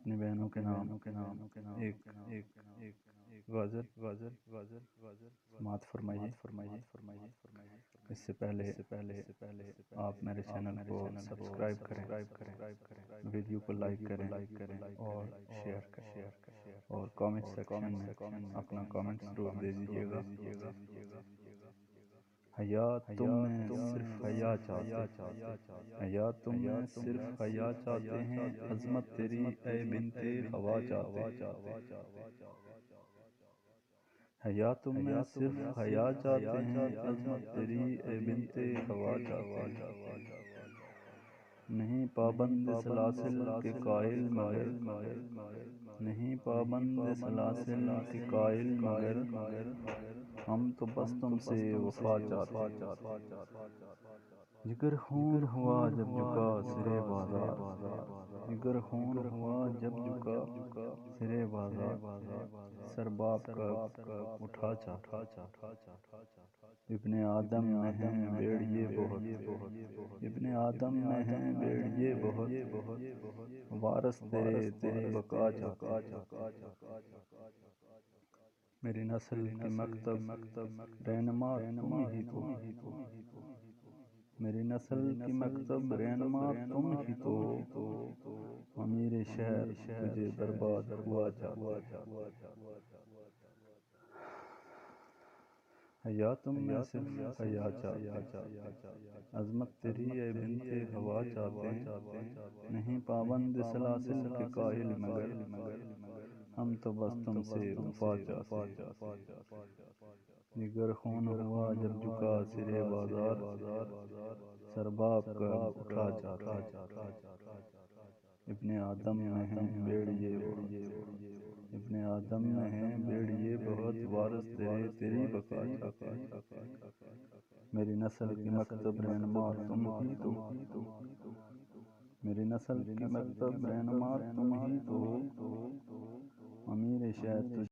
اپنی بہنوں کے نام ایک غزل سماعت فرمائیے۔ اس سے پہلے آپ میرے چینل کو سبسکرائب کریں، ویڈیو کو لائک کریں اور شیئر کریں، اور کامنٹ سیکشن میں اپنا کامنٹ ضرور دے دیجیے گا۔ حیا تم میں صرف حیا چاہتے، حیا تم میں صرف حیا چاہتے ہیں، عظمت تیری اے بنت ہوا چاہتے، حیا تم میں صرف حیا چاہتے ہیں، عظمت تیری اے بنت ہوا چاہتے، نہیں پابند سلاسل کے قائل مگر، نہیں پابند سلاسل کے قائل مگر، ہم تو بس تم سے وفا چاہتے، جگر خون ہوا جب جھکا سرے بازار، جگر خون ہوا جب جھکا سرے بازار، سر باپ کا اٹھا چاہتا، ابن آدم میں ہیں بیڑیے بہت، ابن آدم میں ہیں بیڑیے بہت، وارث تیری بقا چاہتے، میری نسل کی مکتب رہنما تم ہی تو، میری نسل کی مکتب رہنما تم ہی تو، امیر شہر تجھے برباد ہوا چاہتے، حیا تم میں صرف حیا چاہتے، عظمت تیری اے بنت ہوا چاہتے، نہیں پابند سلاسل کے قائل مگر، ہم تو بس تم سے وفا چاہتے، جگر خون ہوا جب جھکا سرے بازار، سر باپ کا اٹھا چاہتا، ابن آدم میں ہیں بیڑیے بہت، ابن آدم میں ہیں بیڑیے بہت، وارث تیری بقا چاہتے، میری نسل کی مکتب رہنما تم ہی تو، میری نسل کی مکتب رہنما تم ہی تو، امیر شہر